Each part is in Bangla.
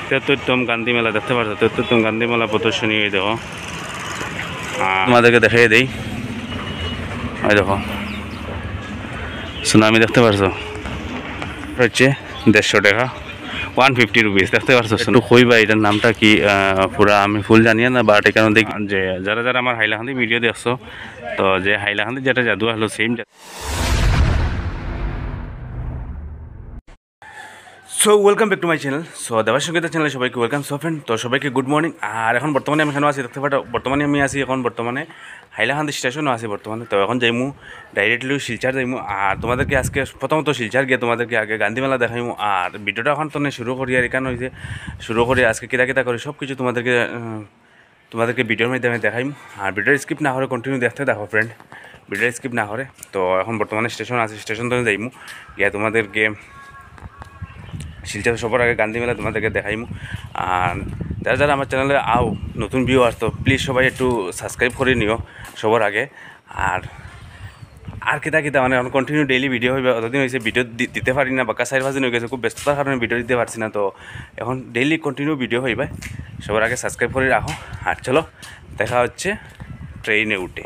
73তম গান্ধী মেলা দেখতে পাচ্ছ, 73তম গান্ধী মেলা প্রদর্শনী। এই দেখো, তোমাদেরকে দেখিয়ে দেই। ওই দেখো সুনামি দেখতে পারছো, হচ্ছে 150 টাকা, 150 রুপিস দেখতে পারছো। একটু কইবা এটার নামটা কি? পুরা আমি ফুল জানিয়ে না, বাট এখানে দেখ যে যারা যারা আমার হাইলাকান্দি ভিডিও দেখছো, তো যে হাইলাকান্দি যেটা জাদু হলো same. So welcome back to my channel. So দেবার সঙ্গীতা চ্যানেলে সবাইকে ওয়েলকাম। সো ফ্রেন্ড, তো সবাইকে গুড মর্নিং। আর এখন বর্তমানে আমি এখানে আছি দেখতে পাচ্ছ, বর্তমানে আমি আছি এখন বর্তমানে হাইলাকান্দি স্টেশনও আছি বর্তমানে। তো এখন যাইমু ডাইরেক্টলি শিলচার যাইমু। আর তোমাদেরকে আজকে প্রথমত শিলচার গিয়ে তোমাদেরকে আগে গান্ধী মেলা দেখাইমু। আর ভিডিওটা এখন তো শুরু করি, আর এখানে হয়েছে শুরু করি আজকে কিতা কিতা করি সব কিছু তোমাদেরকে ভিডিওর মাধ্যমে দেখাইম। আর ভিডিও স্কিপ না করে কন্টিনিউ দেখতে দেখো ফ্রেন্ড, ভিডিও স্কিপ না করে। তো এখন বর্তমানে স্টেশন আছে, স্টেশন থেকে যাইমু গিয়ে তোমাদেরকে শিলচার সবার আগে গান্ধী মেলা তোমাদেরকে দেখাইমু। আর যারা যারা আমার চ্যানেলে নতুন ভিউ আসতো, প্লিজ সবাই একটু সাবস্ক্রাইব করে নিও সবার আগে। আর কিতা কিতা মানে এখন কন্টিনিউ ডেইলি ভিডিও হইবে। অতদিন হয়েছে ভিডিও দিতে পারি না, বাক্কা 4-5 দিন হয়ে গেছে, খুব ব্যস্ততার কারণে ভিডিও দিতে পারছি না। তো এখন ডেইলি কন্টিনিউ ভিডিও হইবে, সবার আগে সাবস্ক্রাইব করে রাখো। আর চলো দেখা হচ্ছে ট্রেনে উঠে।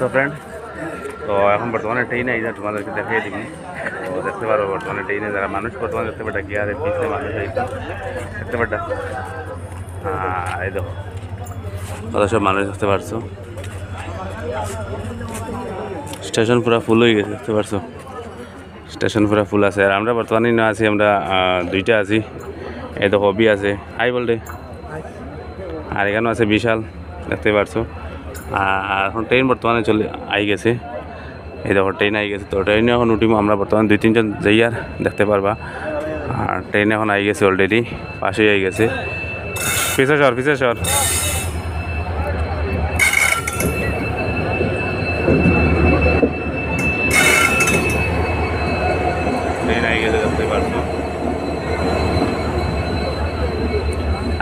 তো ফ্রেন্ড, তো এখন বর্তমানে ট্রেনে এই যে তোমাদেরকে দেখিয়ে দিবি। তো দেখতে পারো বর্তমানে ট্রেনে যারা মানুষ বর্তমানে দেখতে পাটা গিয়ারে পিছনে মানুষ দেখতে পাটা। এই দেখো কত সব মানুষ দেখতে পারছো, স্টেশন পুরা ফুল হয়ে গেছে দেখতে পারছো, স্টেশন পুরা ফুল আছে। আর আমরা বর্তমানে না আছি, আমরা দুইটা আছি। এই তো হবি আছে, হাই বলতে। আর এখানেও আছে বিশাল দেখতে পারছো। আর এখন ট্রেন বর্তমানে আই গেছে, এই দেখো ট্রেন আই গেছে। তো ট্রেনে এখন উঠিম আমরা বর্তমানে 2-3 জন যাই আর দেখতে পারবা। আর ট্রেন এখন আই গেছে, অলরেডি পাশেই আই গেছে। পিছে সর ট্রেন আই গেছে দেখতে পারছো।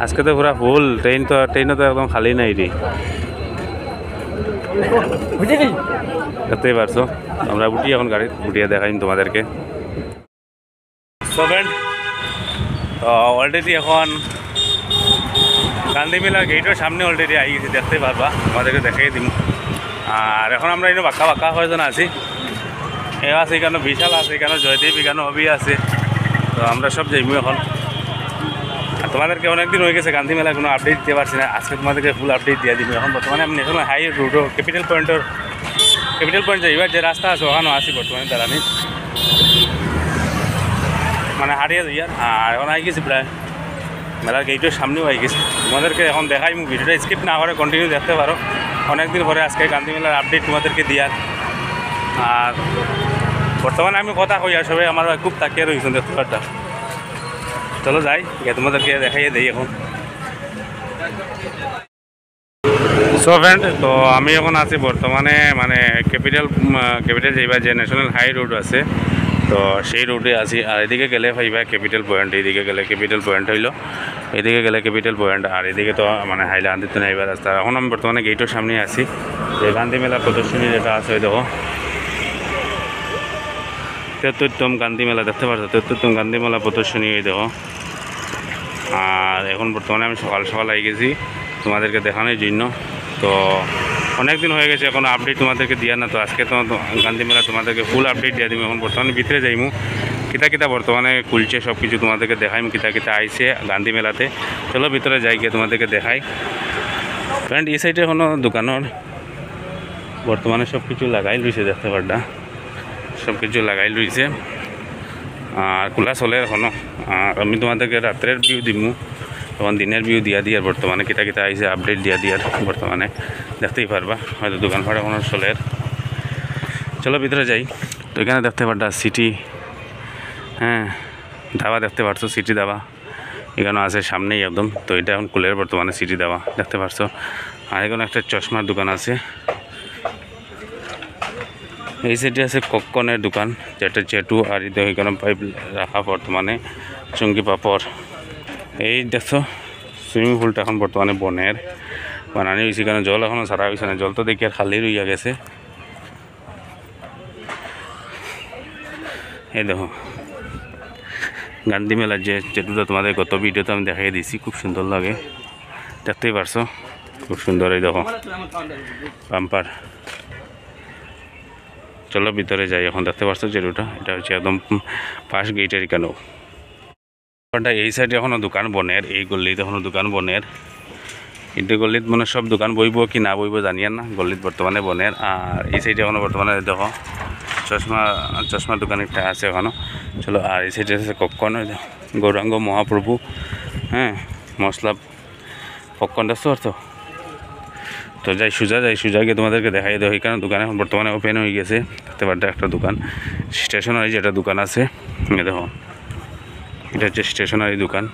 আজকে তো পুরা ফুল ট্রেনও তো একদম খালি নাই রে, দেখতেই পারছো। আমরা উঠি এখন গাড়ি উঠিয়ে দেখাইম তোমাদেরকে। তো অলরেডি এখন গান্ধী মেলা গেটের সামনে অলরেডি আই গেছি, দেখতে পারবা, তোমাদেরকে দেখাই দিম। আর এখন আমরা এখানে বাক্কা কয়জন আছি, এ আছে এখানে বিশাল আছে, এখানে জয়দেব, এখানে হবি আছে। তো আমরা সব যাইমু এখন। আর তোমাদেরকে অনেকদিন হয়ে গেছে গান্ধী মেলা কোনো আপডেট দিতে পারছি না, আজকে তোমাদেরকে ফুল আপডেট দিয়ে দিব। এখন বর্তমানে আমি ন্যাশনাল হাই রোডও ক্যাপিটাল পয়েন্ট যাইবার যে রাস্তা আছে ওখানেও আছি বর্তমানে দাঁড়ানি, মানে হারিয়ে যাই। আর এখন আই গেছি প্রায় মেলার গেটের সামনেও আই গেছি। তোমাদেরকে এখন দেখাই, ভিডিওটা স্কিপ না করে কন্টিনিউ দেখতে পারো। অনেকদিন পরে আজকে গান্ধী মেলার আপডেট তোমাদেরকে দিয়ার। আর বর্তমানে আমি কথা কই আর সবাই আমার খুব তাকিয়ে রয়েছেন দেখতে পারটা। চলো যাই, তোমাদেরকে দেখাইয়ে দিই এখন। সো ফ্রেন্ড, তো আমি এখন আছি বর্তমানে মানে ক্যাপিটাল যাইবা যে ন্যাশনাল হাই রোড আছে, তো সেই রোডে আছি। আর এদিকে গেলে ভাইবা ক্যাপিটাল পয়েন্ট, এইদিকে গেলে ক্যাপিটাল পয়েন্ট হইলো, এদিকে গেলে ক্যাপিটাল পয়েন্ট। আর এদিকে তো মানে হাইলাকান্দিতে নাইবার রাস্তা। এখন আমি বর্তমানে গেটের সামনে আছি, যে গান্ধী মেলা প্রদর্শনী যেটা আছে ওই দেখো 73তম গান্ধী মেলা দেখতে পাচ্ছ, 73তম গান্ধী মেলা প্রদর্শনী এই দেখো। আর এখন বর্তমানে আমি সকাল সকাল আই গেছি তোমাদেরকে দেখানোর জন্য। তো অনেক দিন হয়ে গেছে, এখন আপডেট তোমাদেরকে দিয়া না। তো আজকে তো গান্ধী মেলা তোমাদেরকে ফুল আপডেট দিয়ে দিব। এখন বর্তমানে ভিতরে যাইমু, কিতা বর্তমানে খুলছে সব কিছু তোমাদেরকে দেখাইম, কিতা আইছে গান্ধী মেলাতে। চলো ভিতরে যাই গিয়ে তোমাদেরকে দেখাই। ফ্রেন্ড, এই সাইডে কোনো দোকানের বর্তমানে সব কিছু লাগাই লইছে দেখতে পারডা, সব কিছু লাগাই লইছে। আর খোলা চলে এখনো। আর আমি তোমাদেরকে রাত্রের ভিউ দিমু, তখন দিনের ভিউ দিয়া দিয়ার বর্তমানে কিতা আইছে আপডেট দিয়া দিয়ার বর্তমানে দেখতেই পারবা। হয়তো দোকানপাট এখনো চলে। চলো ভিতরে যাই। তো এখানে দেখতে পারটা সিটি, হ্যাঁ ধাবা দেখতে পারছো, সিটি ধাবা এখানে আছে সামনেই একদম। তো এটা এখন কুলের বর্তমানে সিটি ধাবা দেখতে পারছো। আর এখানে একটা চশমার দোকান আছে, এই সাইডে আছে ককনের দোকান, যেটা চেটু। আর এখানে পাইপ রাখা বর্তমানে চুঙ্গি পাপড়। এই দেখছো সুইমিং পুলটা এখন বর্তমানে বনের বানানি হয়েছে, কারণ জল এখনও ছাড়া হয়েছে না। জল তো দেখি আর খালি রইয়া গেছে। এই দেখো গান্ধী মেলার যেটা তোমাদের গত ভিডিওতে আমি দেখাই দিয়েছি, খুব সুন্দর লাগে, দেখতেই পারছো খুব সুন্দর। এই দেখো বাম্পার। চলো ভিতরে যাই এখন। দেখতে পারছো যেটা, এটা হচ্ছে একদম ফার্স্ট গেটের কেন। এই সাইডে এখনো দোকান বনের, এই গল্লিতে এখনো দোকান বনের, কিন্তু গল্লিত মানে সব দোকান বইব কি না বইব জানিয়ার না, গল্লিত বর্তমানে বনের। আর এই সাইডে এখনো বর্তমানে দেখো চশমা দোকান একটা আছে এখনো। চলো, আর এই সাইডে আছে কক্ষণ গৌরাঙ্গ মহাপ্রভু, হ্যাঁ মশলা পক্ষণ দেখছো আর তো যাই সোজা গিয়ে তোমাদেরকে দেখাই দেবো। এখানে দোকান এখন বর্তমানে ওপেন হয়ে গেছে, দেখতে পারতে একটা দোকান স্টেশনারি যেটা দোকান আছে। দেখো এটা হচ্ছে স্টেশনারি দোকান,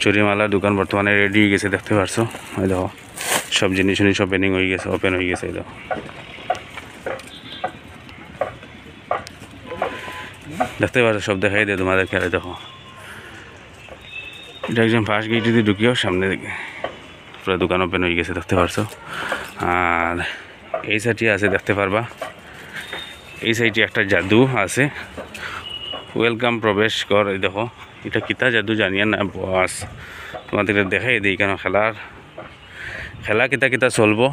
চুরিমালার দোকান বর্তমানে রেডি হয়ে গেছে, দেখতে পারছো। এই দেখো সব জিনিস ওপেন হয়ে গেছে। এই দেখো দেখতে পারছো, সব দেখাই দেয় তোমাদেরকে। দেখো এটা একজন ফার্স্ট গেট দিয়ে ঢুকিও সামনে দিকে পুরো দোকান ওপেন হয়ে গেছে, দেখতে পারছো। আর এই সাইডে আছে দেখতে পারবা, এই সাইডে একটা জাদু আছে, ওয়েলকাম প্রবেশ কর। এই দেখো এটা কিতা জাদু জানিয়া না বস, তোমাদেরকে দেখাই দিই কেন খেলা কিতা চলবো।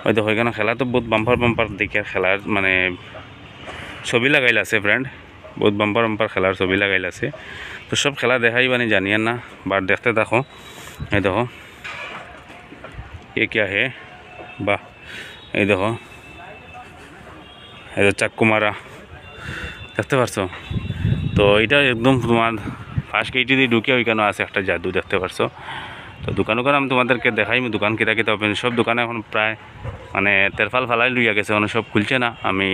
ওই দেখো এখানে খেলা তো বহুত বাম্পার দেখে খেলার মানে ছবি লাগাইল আছে ফ্রেন্ড, বহুত বাম্পার খেলার ছবি লাগাইল আছে। তো সব খেলা দেখাই মানে জানিয়ার না, বার দেখতে থাকো। এই দেখো এ क्या है, বাহ এই দেখো এই চাক্কু মারা, দেখতে পারছো। তো এটা একদম তোমার ফার্স্ট গেটে দিয়ে ঢুকে ওইখানে আছে একটা জাদু, দেখতে পারছো। তো দোকান আমি তোমাদেরকে দেখাই, দোকান কিতা ওপেন, সব দোকানে এখন প্রায় মানে তেরফাল ফালাই লইয়া গেছে, মানে সব খুলছে না। আমি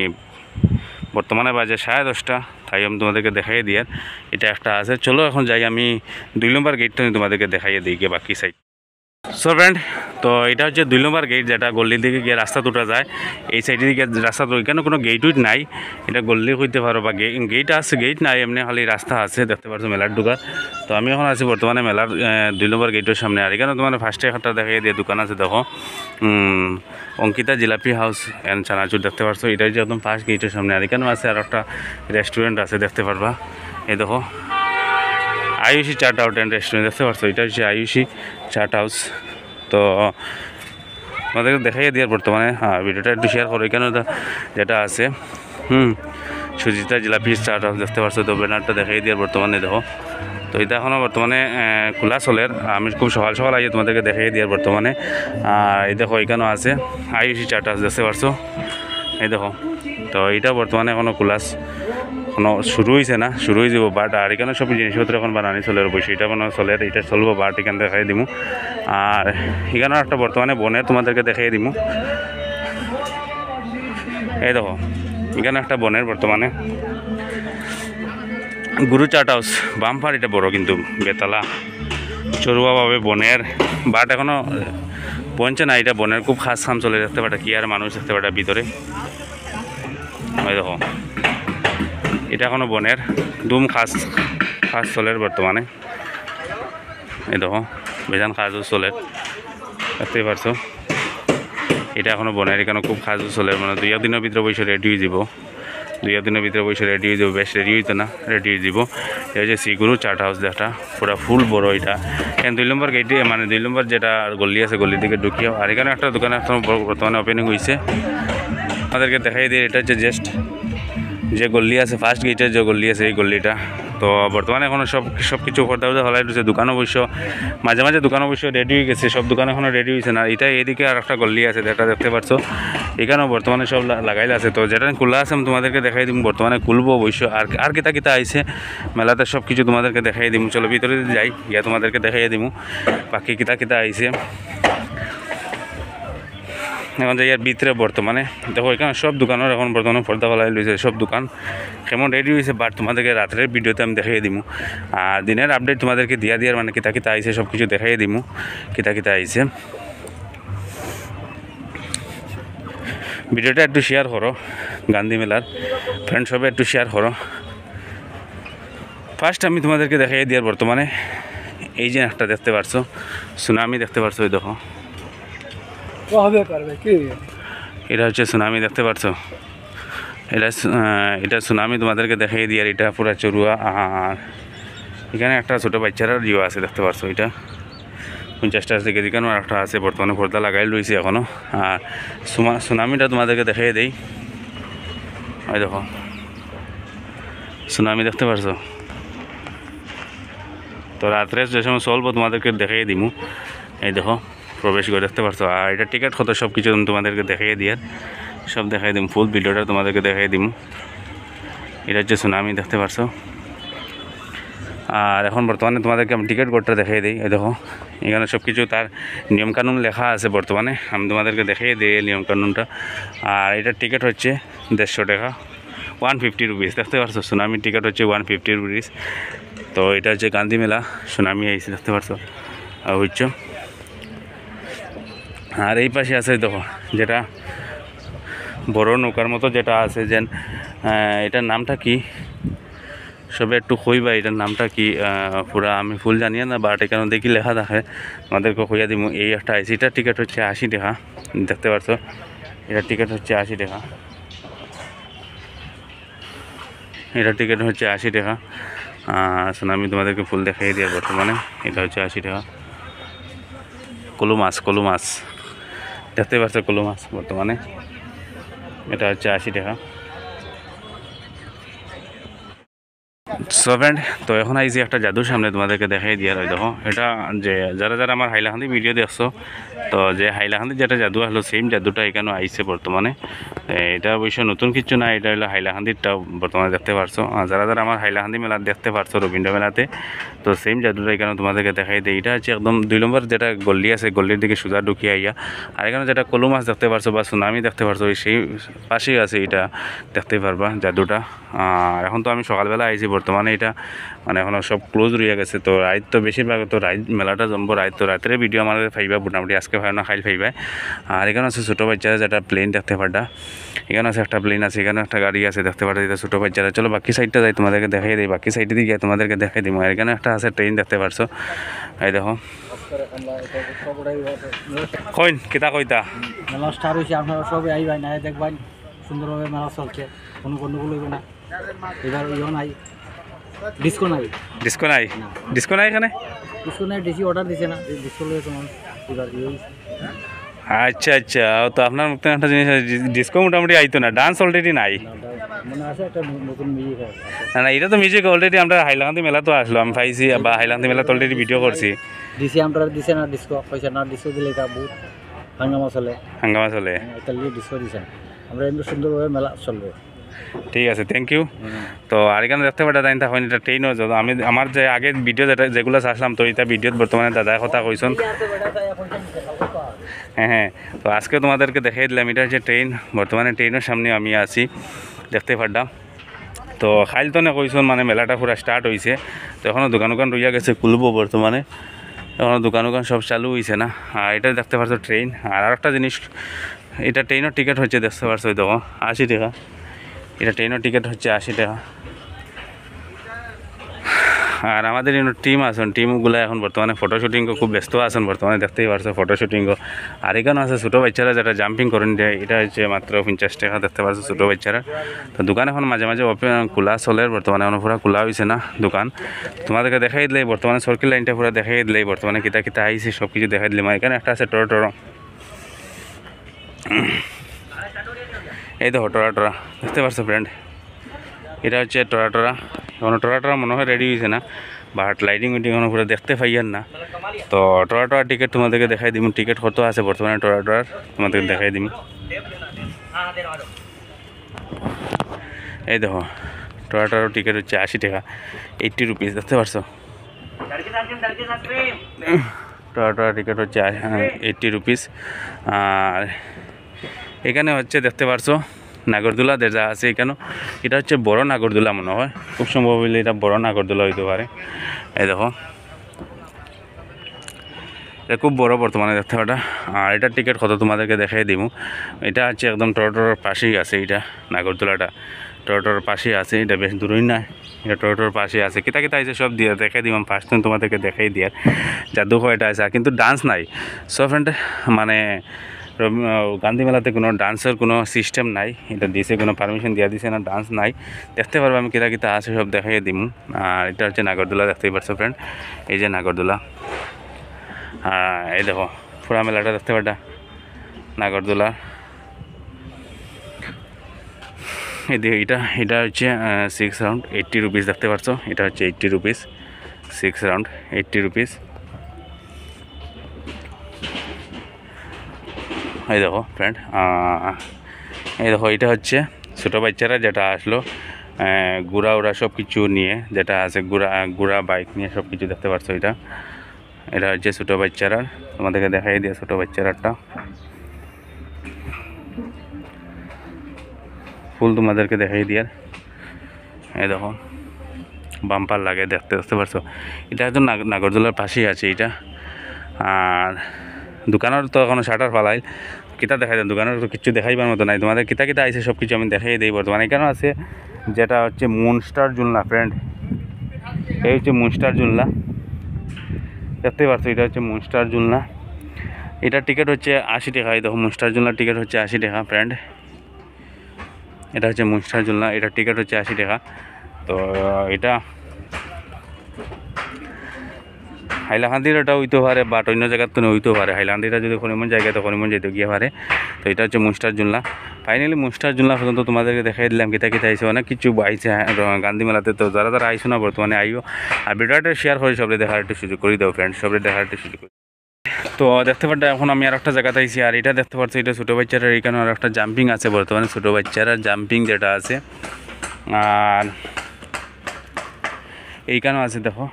বর্তমানে বাজে 10:30, তাই আমি তোমাদেরকে দেখাই দিই। এটা একটা আছে, চলো এখন যাই আমি 2 নম্বর গেটটা তোমাদেরকে দেখাইয়ে দিই গিয়ে বাকি সাইড। সো ফ্রেন্ড, তো এটা হচ্ছে 2 নম্বর গেট, যেটা গল্লির দিকে গিয়ে রাস্তা দুটা যায়। এই সাইডের দিকে রাস্তা তো এখানে কোনো গেটই নাই, এটা গল্লি হইতে পারো বা গেট আছে, গেট নাই, এমনি খালি রাস্তা আছে, দেখতে পাচ্ছ মেলার ঢোকার। তো আমি এখন আছি বর্তমানে মেলার 2 নম্বর গেটের সামনে। আর এখানে তোমার ফার্স্টে একটা দেখাই দিয়ে দোকান আছে, দেখো অঙ্কিতা জিলাপি হাউস অ্যান্ড চানাচুর, দেখতে পাচ্ছ। এটা হচ্ছে একদম ফার্স্ট গেটের সামনে। আর এখানেও আছে আর একটা রেস্টুরেন্ট আছে, দেখতে পারবা। এই দেখো Ayushi chaat house and restaurant, দেখতে পাচ্ছ। এটা হচ্ছে আয়ুষী চাট হাউস। তো আমাদেরকে দেখাইয়ে দিয়ে বর্তমানে ভিডিওটা একটু শেয়ার করো। এখানে যেটা আছে সুজিতা জিলাপি চাট হাউস, দেখতে পাচ্ছ। তো ব্যানারটা দেখাই দিয়ে বর্তমানে দেখো। তো এটা এখনও বর্তমানে খোলা চলের, আমি খুব সকাল আইয়ে তোমাদেরকে দেখাই দিয়ে বর্তমানে। আর এই দেখো এখানেও আছে আয়ুষী চাট হাউস, দেখতে পারছো। এই দেখো, তো এইটা বর্তমানে এখনও খোলা কোনো শুরু হয়েছে না, শুরু হয়ে যাব বাট। আর এখানে সব জিনিসপত্র এখন বানানি চলে বসে, এটা বানানো চলে, এটা চলবো বাট, এখানে দেখাই দিমু। আর এখানেও একটা বর্তমানে বনের তোমাদেরকে দেখাই দিমু। এই দেখো এখানে একটা বনের বর্তমানে গুরু চাট হাউস, বাম্পার, এটা বড় কিন্তু বেতলা চড়ুয়াভাবে বনের বাট এখনও পৌঁছে না। এটা বনের খুব খাস খাম চলে, দেখতে পাটা কি আর মানুষ দেখতে পাটা ভিতরে। ওই দেখো এটা এখনও বনের দুম খাস চলের বর্তমানে। এই দেখো বেজান খাজও চলের, দেখতেই পারছো। এটা এখনও বনের, এখানে খুব খাজও চলের, মানে 2 দিনের ভিতরে বসে রেডি হয়ে যাব, 2 দিনের ভিতরে বসে রেডি হয়ে যাব, বেশ রেডি হইতো না, রেডি হয়ে যাব। এটা হচ্ছে শ্রীগুরু চাট হাউস, যেটা পুরো ফুল বড়। এটা এখানে 2 নম্বর গেটে মানে 2 নম্বর যেটা গল্লি আছে, গল্লির দিকে ঢুকিও। আর এখানে একটা দোকান এখন বর্তমানে ওপেনিং হয়েছে, আমাদেরকে দেখাই দিয়ে। এটা হচ্ছে জাস্ট যে গল্লি আছে ফার্স্ট গেটের যে গল্লি আছে, এই গল্লিটা। তো বর্তমানে এখনও সব কিছু করতে হলাই রয়েছে। দোকান অবশ্য মাঝে দোকান অবশ্য রেডি হয়ে গেছে, সব দোকান এখনও রেডি হয়েছে না। এটা এদিকে আর একটা গল্লি আছে, যেটা দেখতে পাচ্ছ, এখানেও বর্তমানে সব লাগাইল আছে। তো যেটা খোলা আছে আমি তোমাদেরকে দেখাই দিব, বর্তমানে খুলবো অবশ্য। আর কিতা আইছে মেলাতে সব কিছু তোমাদেরকে দেখাই দিব। চলো ভিতরে যাই, গিয়ে তোমাদেরকে দেখাই দিব বাকি কিতা আইছে। এখন যাই আর ভিতরে বর্তমানে দেখো এখানে সব দোকানের এখন বর্তমানে পর্দা ফেলাই লইছে, সব দোকান কেমন রেডি হয়েছে। বাট তোমাদেরকে রাত্রের ভিডিওতে আমি দেখাই দিব, আর দিনের আপডেট তোমাদেরকে দিয়ার মানে কিতা আইছে সব কিছু দেখাই দিব, কিতা আইছে। ভিডিওটা একটু শেয়ার করো, গান্ধী মেলার ফ্রেন্ড সবে একটু শেয়ার করো। ফার্স্ট আমি তোমাদেরকে দেখাই দিয়ার বর্তমানে এই যে একটা দেখতে পারছো সুনামি, দেখতে পারছো। ওই দেখো এটা হচ্ছে সুনামি, দেখতে পারছো। এটা সুনামি তোমাদেরকে দেখাই দিই। আর এটা পুরা চড়ুয়া। আর এখানে একটা ছোটো বাচ্চারা জিও আছে দেখতে পাচ্ছ। এটা 50টা আছে, এদিকেও একটা আছে, বর্তমানে পর্দা লাগাই রয়েছে এখনও। আর সুনামিটা তোমাদেরকে দেখাই দেই। ওই দেখো সুনামি দেখতে পারছো। তো রাত্রে যে সময় চলবো তোমাদেরকে দেখাই দিমু। এই দেখো প্রবেশ করে দেখতে পারছো। আর এটা টিকিট কত সব কিছু তোমাদেরকে দেখাই দিয়ে সব দেখাই দিম, ফুল ভিডিওটা তোমাদেরকে দেখাই দিমু। এটা হচ্ছে সুনামি দেখতে পারছো। আর এখন বর্তমানে তোমাদেরকে আমি টিকিট কোডটা দেখাই দিই। এই দেখো এখানে সব কিছু তার নিয়মকানুন লেখা আছে। বর্তমানে আমি তোমাদেরকে দেখাই দিই নিয়মকানুনটা। আর এটার টিকিট হচ্ছে 150 টাকা, 150 রুপিস দেখতে পারছো। সুনামির টিকিট হচ্ছে 150 রুপিস। তো এটা হচ্ছে গান্ধী মেলা, সুনামি আইসি দেখতে পারছো বুঝছো। আর এই পাশে আছে দেখো যেটা বড় নৌকার মতো যেটা আছে, যেন এটার নামটা কি সবে একটু কইবা, এটার নামটা কি পুরা আমি ফুল জানিয়ে না, বাট এখানে দেখি লেখা থাকে, আমাদেরকে কইয়া দিব। এই একটা আইসি, এটার টিকিট হচ্ছে 80 টাকা দেখতে পারছো। এটার টিকিট হচ্ছে 80 টাকা, এটার টিকিট হচ্ছে 80 টাকা। আমি তোমাদেরকে ফুল দেখাই দিই। বর্তমানে এটা হচ্ছে 80 টাকা। কলু মাছ দেখতে পাচ্ছ, কলু মাছ বর্তমানে এটা হচ্ছে 80 টাকা। সো ফ্রেন্ড, তো এখন আইছি একটা জাদুর সামনে তোমাদেরকে দেখাই দিয়ে। আর দেখো এটা যে যারা আমার হাইলাকান্দি ভিডিও দেখছো, তো যে হাইলাকান্দি যেটা জাদু আসলো সেম জাদুটা এখানেও আইছে বর্তমানে। এটা অবশ্য নতুন কিছু না, এটা হলো হাইলাকান্দিরটা বর্তমানে দেখতে পারছো। যারা আমার হাইলাকান্দি মেলা দেখতে পারছো রবীন্দ্র মেলাতে, তো সেম জাদুটা এখানে তোমাদেরকে দেখাই দিই। এটা হচ্ছে একদম 2 নম্বর যেটা গল্লি আছে, গল্লির দিকে সোজা ঢুকিয়ে আইয়া। আর এখানে যেটা কলু মাছ দেখতে পারছো বা সুনামি দেখতে পারছো, সেই পাশেই আছে, এটা দেখতে পারবা জাদুটা। আর এখন তো আমি সকালবেলা আইছি, বর্তমানে এটা মানে এখনও সব ক্লোজ রয়ে গেছে। তো রাত তো বেশিরভাগ তো রাত মেলাটা জমবো রাত, তো রাতের ভিডিও আমাদের ফাইবা মোটামুটি আজকে ভাই না খাইল ফাইবাই। আর এখানে আছে ছোটো বাচ্চারা যেটা প্লেন দেখতে পারটা, এখানে আছে একটা প্লেন আছে, এখানে একটা গাড়ি আছে দেখতে পারটা, এটা ছোটো বাচ্চারা। চলো বাকি সাইডটা যাই তোমাদেরকে দেখাই দিই, বাকি সাইডে দিয়ে তোমাদেরকে দেখাই দিব। আর এখানে একটা আছে ট্রেন দেখতে পারছো। এই দেখো কইন কিতা কইতা মেলা স্টার হয়েছে, আপনারা সবাই আইবাই না দেখবেন সুন্দরভাবে মেলা চলছে, কোনো গন্ডগোল হইবে না। এবার ইও নাই, ডিস্কো নাই এখানে ডিস্কো নাই, ডিসি অর্ডার দিছে না, ডিস্কো লয়ে তোমার এবার আচ্ছা। তো আপনার মুক্ত একটা জিনিস ডিস্কো মোটামুটি আইতো না, ডান্স অলরেডি নাই মানে আছে একটা নতুন মিউজিক না। এটা তো মিউজিক অলরেডি আমরা হাইলাকান্দি মেলা তো আসলো, আমি পাইছি বা হাইলাকান্দি মেলা তো অলরেডি ভিডিও করছি। ডিসি আমরা দিছে না, ডিস্কো পয়সা না, ডিস্কো দিলে এটা বহুত হাঙ্গামা চলে এটা লিয়ে ডিস্কো দিছে না। আমরা এমনি সুন্দরভাবে মেলা চলবে। ঠিক আছে, থ্যাংক ইউ। তো আর এখানে দেখতে পাটা তাই হয় এটা ট্রেনও যত আমি আমার যে আগের ভিডিও যেগুলো আসলাম, তো এটা ভিডিওত বর্তমানে দাদার কথা কইছেন। হ্যাঁ, তো আজকে তোমাদেরকে দেখাই দিলাম। এটা হচ্ছে ট্রেন, বর্তমানে ট্রেনের সামনে আমি আছি দেখতে পারলাম। তো খাইল তো না কইছেন মানে মেলাটা পুরো স্টার্ট হয়েছে। তো এখনও দোকান রইয়া গেছে, খুলবো বর্তমানে, এখনও দোকান সব চালু হয়েছে না। আর এটা দেখতে পারছো ট্রেন। আর একটা জিনিস, এটা ট্রেনের টিকিট হচ্ছে দেখতে পারছো দেখো 80 টাকা। এটা ট্রেনের টিকিট হচ্ছে 80 টাকা। আর আমাদের টিম আছেন, টিমগুলো এখন বর্তমানে ফটোশুটিংও খুব ব্যস্ত আছেন বর্তমানে, দেখতেই পারছো ফটোশুটিংও। আর এখানে আছে ছোটো বাচ্চারা যেটা জাম্পিং করেন দেয়, এটা হচ্ছে মাত্র 50 টাকা দেখতে পারছো ছোটো বাচ্চারা। তো দোকান এখন মাঝে ওপেন খোলা চলে, বর্তমানে এখন পুরো খোলা হয়েছে না দোকান। তোমাদেরকে দেখাই দিলে বর্তমানে সার্কেল লাইনটা পুরো দেখাই দিলে, বর্তমানে কিতা আইছে সব কিছু দেখাই দিলাম। এখানে একটা আছে টরা এই দেখো টরা দেখতে পারছো ফ্রেন্ড, এটা হচ্ছে টরা। এখনো টরা মনে হয় রেডি হয়েছে না, বাট লাইটিং এখনো পুরো দেখতে পাইয়ার না। তো টরা টিকিট তোমাদেরকে দেখাই দিম, টিকিট কত আছে বর্তমানে টরার তোমাদেরকে দেখাই দিম। এই দেখো টরার টিকিট হচ্ছে 80 টাকা, 80 রুপিস দেখতে পারছো। টরা টিকিট হচ্ছে 80 রুপিস। আর এখানে হচ্ছে দেখতে পারছো নাগরদোলা যা আছে এখানে, এটা হচ্ছে বড় নাগরদোলা মনে হয়, খুব সম্ভব হইলে এটা বড় নাগরদোলা হইতে পারে। এই দেখো এটা খুব বড় বর্তমানে দেখতে পাটা। আর এটার টিকিট কত তোমাদেরকে দেখাই দিব। এটা হচ্ছে একদম টরটরের পাশেই আছে, এটা নাগরদোলাটা টরটরের পাশেই আছে, এটা বেশ দূরই না, এটা টরটরের পাশে আছে। কিতা আছে সব দিয়ে দেখাই দিলাম, ফার্স্ট টাইম তোমাদেরকে দেখাই দিয়ার জাদু এটা আছে, কিন্তু ডান্স নাই। সো ফ্রেন্ড মানে গান্ধী মেলাতে কোনো ডান্সের কোনো সিস্টেম নাই, এটা দিছে কোনো পারমিশন দিয়া দিছে না, ডান্স নাই। দেখতে পারবো আমি কিতা কিতা আছে সব দেখাই দিমু। আর এটা হচ্ছে নাগরদোলা, দেখতেই পারছো ফ্রেন্ড, এই যে নাগরদোলা। এই দেখো পুরা মেলাটা দেখতে পারটা নাগরদোলা। এটা হচ্ছে 6 রাউন্ড 80 রুপিস, দেখতে পারছো, এটা হচ্ছে 80 রুপিস, 6 রাউন্ড 80 রুপিস। এই দেখো ফ্রেন্ড, এই দেখো এটা হচ্ছে ছোটো বাচ্চারা যেটা আসলো গুড়া উড়া সব কিছু নিয়ে, যেটা আছে গুড়া বাইক নিয়ে সব কিছু দেখতে পাচ্ছ। এটা হচ্ছে ছোটো বাচ্চারা, তোমাদেরকে দেখাই দিয়ে ছোটো বাচ্চারাটা ফুল তোমাদেরকে দেখাই দিয়ে। এই দেখো বাম্পার লাগে দেখতে পারছো, এটা একদম নাগরদোলার পাশেই আছে এটা। আর দোকানের তো এখনো শাটার ফালাই, কিতা দেখাই দেন, দোকানের তো কিছু দেখাইবার মতো নাই। তোমাদের কিতা কিতা আছে সব কিছু আমি দেখাই দিই বর্তমানে। এখানে আছে যেটা হচ্ছে মুনস্টার জুলনা ফ্রেন্ড, এই হচ্ছে মুনস্টার জুলনা, দেখতে পাচ্ছ, এটা হচ্ছে মুনস্টার জুলনা। এটার টিকিট হচ্ছে 80 টাকা। এই দেখো মুনস্টার জুলনার টিকিট হচ্ছে 80 টাকা ফ্রেন্ড, এটা হচ্ছে মুনস্টার জুলনা, এটার টিকিট হচ্ছে 80 টাকা। তো এটা হাইলাকান্দিটা হইতে পারে, বাট অন্য জায়গার তো হইতেও পারে। হাইলাকান্দিটা যদি করিমগঞ্জ জায়গায় তো করিমগঞ্জ যেতে গিয়ে পারে। তো এটা হচ্ছে মুনস্টার জুলনা। ফাইনালি মুনস্টার জুলনা পর্যন্ত তোমাদেরকে দেখাই দিলাম কিতা কিতা আইছে, অনেক কিছু আইছে গান্ধী মেলাতে। তো যারা যারা আইসো না বর্তমানে আইও, আর ভিডিওটা শেয়ার করে সবরে দেখার একটু সুযোগ করে দাও ফ্রেন্ড, সবরে দেখার একটু সুযোগ করে। তো দেখতে পারটা এখন আমি আর একটা জায়গাতে আইছি, আর এটা দেখতে পাচ্ছি এটা ছোটো বাচ্চারা, এখানে আর একটা জাম্পিং আছে বর্তমানে, ছোটো বাচ্চারা জাম্পিং যেটা আছে। আর এইখানেও আছে দেখো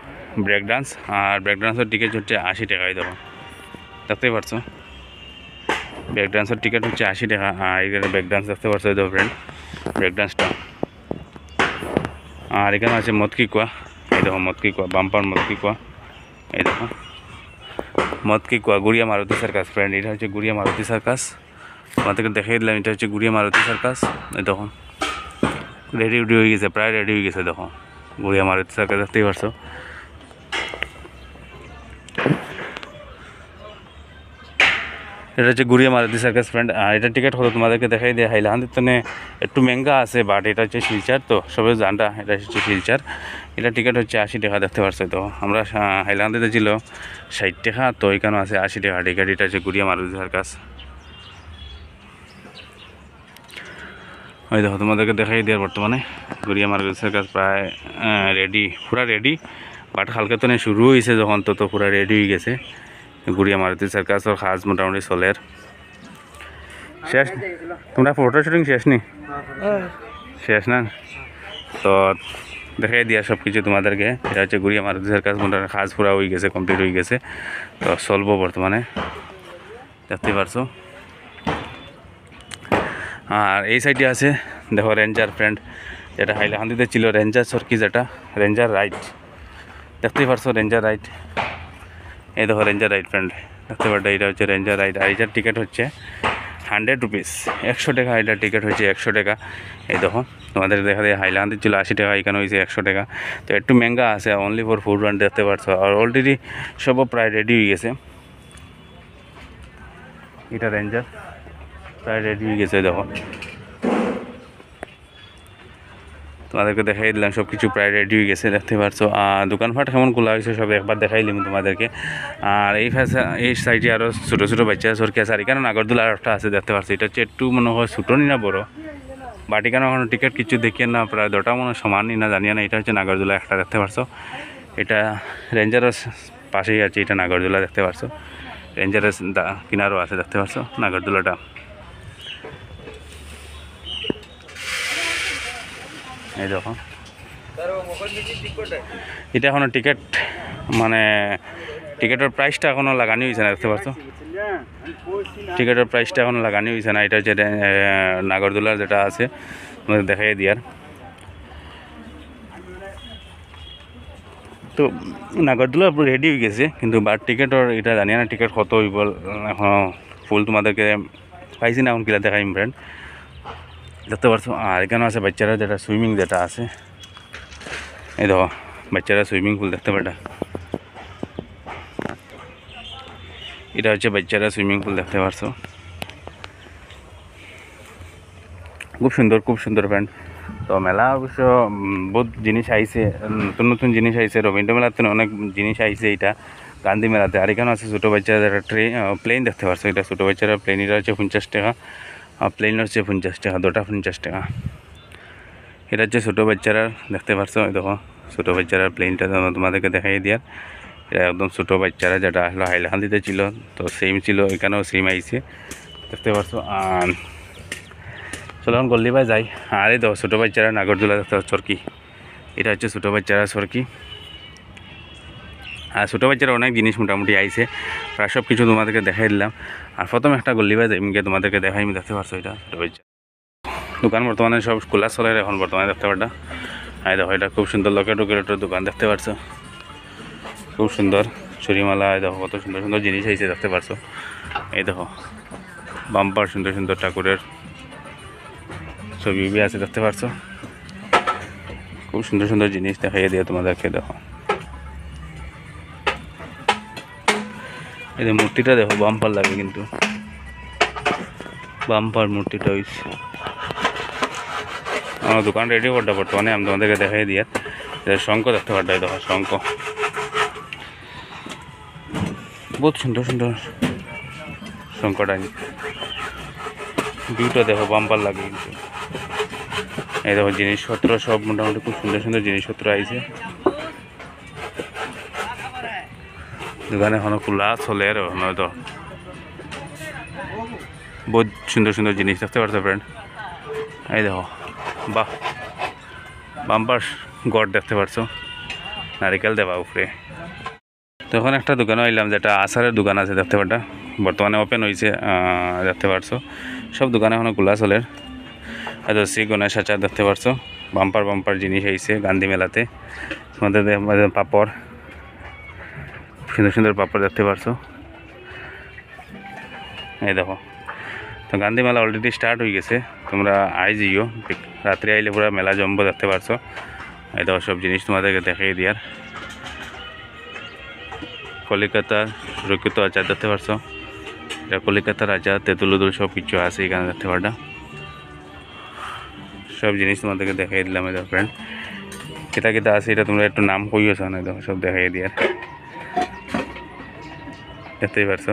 ব্রেক ডান্স, আর ব্রেক ডান্সের টিকিট হচ্ছে 80 টাকায়। দেখো দেখতেই পারছো, ব্রেক ডান্সের টিকিট হচ্ছে 80 টাকা। আর এখানে ব্রেক ডান্স দেখতে পাচ্ছ দেখো ফ্রেন্ড, ব্রেক ডান্সটা। আর এখানে আছে মদকি কুয়া, এই দেখো মদকি কুয়া, বাম্পার মদকি কুয়া, এই দেখো মদকি কুয়া, গুড়িয়া মারুতি সার্কাস ফ্রেন্ড, এটা হচ্ছে গুড়িয়া মারুতি সার্কাস। তোমাদেরকে দেখাই দিলাম, এটা হচ্ছে গুড়িয়া মারুতি সার্কাস। এই দেখো রেডি হয়ে গেছে, প্রায় রেডি হয়ে গেছে। দেখো গুড়িয়া মারুতি সার্কাস দেখতেই পারছো। এটা হচ্ছে গুড়িয়া মারুতি সার্কাস ফ্রেন্ড। আর এটা টিকিট হলো তোমাদেরকে দেখাই দিয়ে, হাইলাকান্দির তো একটু মেঙ্গা আছে, বাট এটা হচ্ছে শিলচার, তো সবাই জানটা এটা হচ্ছে শিলচার। এটা টিকিট হচ্ছে 80 টাকা, দেখতে পারছো। তো আমরা হাইলাকান্দিতে ছিল 60 টাকা, তো এখানেও আছে 80 টাকা টিকিট। এটা হচ্ছে গুড়িয়া মারুতি সার্কাস। ওই দেখো তোমাদেরকে দেখাই দেওয়ার বর্তমানে গুড়িয়া মারুতি সার্কাস প্রায় রেডি, পুরা রেডি, বাট হালকা তো শুরু হয়েছে যখন, তো পুরা রেডি হয়ে গেছে গুড়িয়া মারুতি সার্কাসের কাজ মোটামুটি চলের শেষ। তোমরা ফটো শুটিং শেষ নি? শেষ না? তো দেখাই দিয়া সব কিছু তোমাদেরকে। এটা হচ্ছে গুড়িয়া মারুতি সার্কাস, মোটামুটি কাজ পুরা হয়ে গেছে, কমপ্লিট হয়ে গেছে, তো চলবো বর্তমানে, দেখতে পারছো। আর এই সাইডে আছে দেখো রেঞ্জার ফ্রেন্ড, যেটা হাইলাকান্দিতে ছিল রেঞ্জার সরকি, যেটা রেঞ্জার রাইড, দেখতেই পারছো রেঞ্জার রাইড। এই দেখো রেঞ্জার রাইড ফ্রেন্ড, দেখতে পারো, এটা হচ্ছে রেঞ্জার রাইড। আর এটার টিকিট হচ্ছে 100 রুপিস, 100 টাকা। এটার টিকিট হচ্ছে 100 টাকা। এই দেখো তোমাদের দেখা যায় হাইলাকান্দি ছিল 80 টাকা, এখানে হয়েছে 100 টাকা। তো একটু মেঙ্গা আছে, অনলি ফর ফুড রান, দেখতে পারছো। আর অলরেডি সব প্রায় রেডি হয়ে গেছে, এটা রেঞ্জার প্রায় রেডি হয়ে গেছে। দেখো তোমাদেরকে দেখাই দিলাম সব কিছু প্রায় রেডি হয়ে গেছে, দেখতে পারছো। আর দোকানপাট কেমন খোলা হয়েছে সব একবার দেখাই দিলাম তোমাদেরকে। আর এই সাইডে আরও ছোটো ছোটো বাচ্চা সরকি আছে। আর এখানে নাগরদোলা আর একটা আছে, দেখতে পারছো। এটা হচ্ছে একটু মনে হয় ছোটো নি না বড়ো, বাট এখানে এখন টিকিট কিছু দেখিয়ে না, প্রায় 2টা মনে সমান নি না জানিয়ে না। এটা হচ্ছে নাগরদোলা একটা, দেখতে পারছো। এটা রেঞ্জারের পাশেই আছে, এটা নাগরদোলা, দেখতে পারছো। রেঞ্জারের কিনারও আছে, দেখতে পারছো নাগরদোলাটা। এই দেখো এটা এখনো টিকিট মানে টিকিটের প্রাইসটা এখনো লাগানি হয়েছে না, দেখতে পাচ্ছ। টিকিটের প্রাইসটা এখনো লাগানি হয়েছে না। এটা হচ্ছে নাগরদোলার যেটা আছে দেখাই দিয়ার। তো নাগরদোলা রেডি হয়ে গেছে, কিন্তু বাট টিকিটের এটা জানি না টিকিট কত হইব এখনো ফুল তোমাদেরকে পাইছি না, এখন কিলা দেখাই ফ্রেন্ড, দেখতে পারছো। আর এখানে আছে বাচ্চারা যেটা সুইমিং যেটা আছে, এই দেখো বাচ্চারা সুইমিং পুল, দেখতে পাটা। এটা হচ্ছে বাচ্চারা সুইমিং পুল, দেখতে পারছো। খুব সুন্দর ফ্রেন্ড। তো মেলা অবশ্য বহুত জিনিস আইছে, নতুন নতুন জিনিস আইছে। রবীন্দ্র মেলাতে অনেক জিনিস আইছে এটা গান্ধী মেলাতে। আর এখানে আছে ছোটো বাচ্চারা যারা প্লেন দেখতে পারছো, এটা ছোটো বাচ্চারা প্লেন, এটা হচ্ছে 50 টাকা, আর প্লেন হচ্ছে 50 টাকা, দুটা 50 টাকা। এটা হচ্ছে ছোটো বাচ্চারা দেখতে পারছো, দেখো ছোটো বাচ্চারা প্লেনটা তোমাদেরকে দেখাই দিয়ার। এটা একদম ছোটো বাচ্চারা যেটা আসলে হাইলাকান্দিতে ছিল, তো সেম ছিল, এখানেও সেম আইছে দেখতে পারছো। আর চলো এখন গল্লি বাই যাই। আর এই দেখো ছোটো বাচ্চারা নাগরদোলা দেখতে চরকি, এটা হচ্ছে ছোটো বাচ্চারা চরকি। আর ছোটো বাচ্চারা অনেক জিনিস মোটামুটি আইছে, প্রায় সব কিছু তোমাদেরকে দেখাই দিলাম। আর প্রথম একটা গল্লি বাই যাই, তোমাদেরকে দেখাই, আমি দেখতে পারছো এটা ছোটো বাচ্চা দোকান বর্তমানে সব খোলা চলে এখন বর্তমানে দেখতে পারটা। এই দেখো এটা খুব সুন্দর লকেটের দোকান দেখতে পারছো, খুব সুন্দর চুরিমালা। এই দেখো কত সুন্দর সুন্দর জিনিস আইছে দেখতে পারছো। এই দেখো বাম্পার সুন্দর সুন্দর ঠাকুরের ছবি আছে দেখতে পারছো, খুব সুন্দর সুন্দর জিনিস দেখাইয়ে দিয়ে তোমাদেরকে। দেখো এই যে মূর্তিটা দেখো বাম্পার লাগে, কিন্তু বাম্পার মূর্তিটা হয়েছে। আমার দোকান রেডি করতে বর্তমানে আমি তোমাদেরকে দেখাই দিয়ে। শঙ্খ দেখতে পারতাই, দেখো শঙ্খ বহুত সুন্দর সুন্দর শঙ্খটা, ভিউটা দেখো বাম্পার লাগে কিন্তু। এই দেখো জিনিসপত্র সব মোটামুটি খুব সুন্দর সুন্দর জিনিসপত্র আইছে দোকানে, এখনো খোলা চলে। আর নয়তো বহুত সুন্দর সুন্দর জিনিস দেখতে পারছো ফ্রেন্ড। এই দেখো বাহ, বাম্পার গড় দেখতে পারছো, নারিকেল দেওয়া উপরে। তখন একটা দোকানে আইলাম যেটা আচারের দোকান আছে দেখতে পারটা, বর্তমানে ওপেন হয়েছে দেখতে পারছো। সব দোকানে এখনো খোলা চলে। হয়তো শ্রী গণেশ আচার দেখতে পারছো, বাম্পার বাম্পার জিনিস আইছে গান্ধী মেলাতে। তোমাদের পাপড়, সুন্দর সুন্দর পাপড় দেখতে পারছো। এই দেখো, তো গান্ধী মেলা অলরেডি স্টার্ট হয়ে গেছে, তোমরা আই যাইও, রাত্রে আইলে পুরো মেলা জমবো দেখতে পারছো। এই দেখো সব জিনিস তোমাদেরকে দেখাই দিয়ার। কলিকাতার সুরক্ষিত আচার দেখতে পারছো, এটা কলিকাতার আচার, তেঁতুল সব কিছু আছে এখানে দেখতে পারটা। সব জিনিস তোমাদেরকে দেখাই দিলাম। এই দেখো ফ্রেন্ড কেটা কেটা আছে, এটা তোমরা একটু নাম কইয়েছ না, দেখো সব দেখাই দিয়ার দেখতেই পারছো।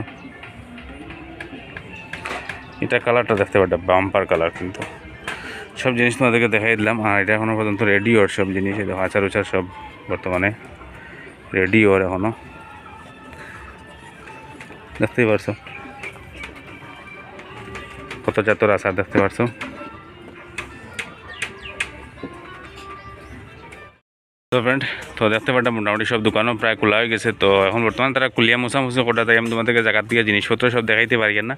এটা কালারটা দেখতে পারটা বাম্পার কালার, কিন্তু সব জিনিস তোমাদেরকে দেখাই দিলাম। আর এটা এখনো পর্যন্ত রেডি ওর সব জিনিস, দেখো আচার উচার সব বর্তমানে রেডি ওর এখনো দেখতেই পারছো। কত জাতর আচার দেখতে পারছো। তো ফ্রেন্ড, তো দেখতে পারতাম মোটামুটি সব দোকানও প্রায় খোলা হয়ে গেছে। তো এখন বর্তমানে তারা কুলিয়া মোছামুছি কটা, তাই আমি তোমাদেরকে জায়গার থেকে জিনিসপত্র সব দেখাইতে পারি না।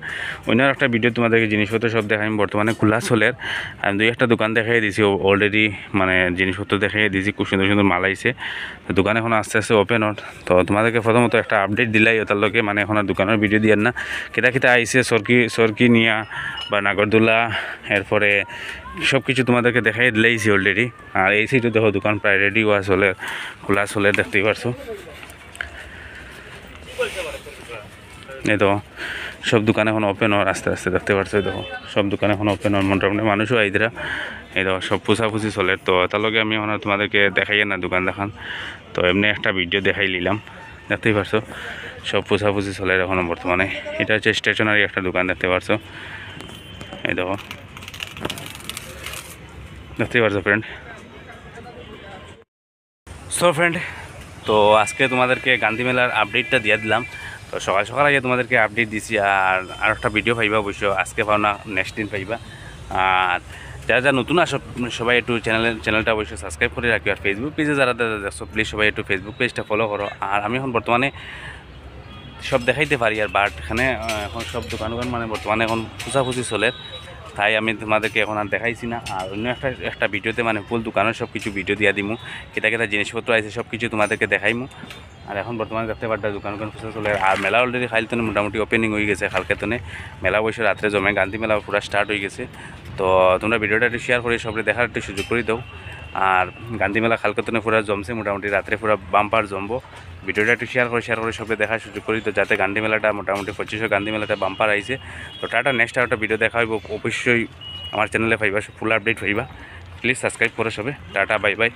অন্য একটা ভিডিও তোমাদেরকে জিনিসপত্র সব দেখাই। বর্তমানে খোলা চলে, আমি দুই একটা দোকান দেখাই দিয়েছি অলরেডি, মানে জিনিসপত্র দেখাই দিয়েছি, খুব সুন্দর সুন্দর মাল আইছে। তো দোকান এখন আস্তে আস্তে ওপেন হট। তো তোমাদেরকে প্রথমত একটা আপডেট দিলাই ওটার লোকে, মানে এখন আর দোকানের ভিডিও দিয়ার না। কেটা কেটা আইসে সরকি নিয়া বা নাগরদোলা, এরপরে সব কিছু তোমাদেরকে দেখাই দিলেইছি অলরেডি। আর এই সাইডে দেখো দোকান প্রায় রেডি হওয়া চলে, খোলা চলে দেখতেই পারছো। এই তো সব দোকান এখন ওপেন হওয়ার আস্তে আস্তে দেখতে পারছো। দেখো সব দোকান এখন ওপেন হওয়ার মোটামুটি মানুষও আইদরা। এই দেখো সব পুষাপুষি চলে। তো তার লগে আমি এখন তোমাদেরকে দেখাই না দোকান দেখান, তো এমনি একটা ভিডিও দেখাই নিলাম দেখতেই পারছো। সব পুষাপুষি চলে এখন বর্তমানে। এটা হচ্ছে স্টেশনারি একটা দোকান দেখতে পারছো। এই দেখো দেখতেই পারছো ফ্রেন্ড। সো ফ্রেন্ড, তো আজকে তোমাদেরকে গান্ধী মেলার আপডেটটা দিয়ে দিলাম। তো সকাল সকাল আগে তোমাদেরকে আপডেট দিছি। আর একটা ভিডিও পাইবা অবশ্য, আজকে পাও না নেক্সট দিন পাইবা। আর যারা যারা নতুন আসো সবাই একটু চ্যানেলটা অবশ্যই সাবস্ক্রাইব করে রাখি। আর ফেসবুক পেজে যারা দেখছো প্লিজ সবাই একটু ফেসবুক পেজটা ফলো করো। আর আমি এখন বর্তমানে সব দেখাইতে পারি, আর বাট এখানে এখন সব দোকান মানে বর্তমানে এখন ফুচাফুচি চলে, তাই আমি তোমাদেরকে এখন আর দেখাইছি না। আর অন্য একটা ভিডিওতে মানে ফুল দোকানের সব কিছু ভিডিও দিয়া দিমু, কেটা কেটা জিনিসপত্র আছে সব কিছু তোমাদেরকে দেখাইমু। আর এখন বর্তমানে দেখতে পারটা দোকান ফুচা চলে। আর মেলা অলরেডি খাইলতনে মোটামুটি ওপেনিং হয়ে গেছে, কালকেতনে মেলা বসে রাত্রে জমে, গান্ধী মেলা পুরো স্টার্ট হয়ে গেছে। তো তোমরা ভিডিওটা একটু শেয়ার করে সবাই দেখার একটু সুযোগ করে দাও। আর গান্ধী মেলা কালকেতনে পুরো জমছে, মোটামুটি রাত্রে পুরো বাম্পার জমবো। ভিডিওটা একটু শেয়ার করে সবাই দেখার সুযোগ করি, তো যাতে গান্ধী মেলাটা মোটামুটি 2500 গান্ধী মেলাটা বাম্পার আইছে। তো টাটা, নেক্সট একটা ভিডিও দেখা হইব অবশ্যই আমার চ্যানেলে পাইবা ফুল আপডেট পাইবা প্লিজ সাবস্ক্রাইব করো সবে টাটা বাই বাই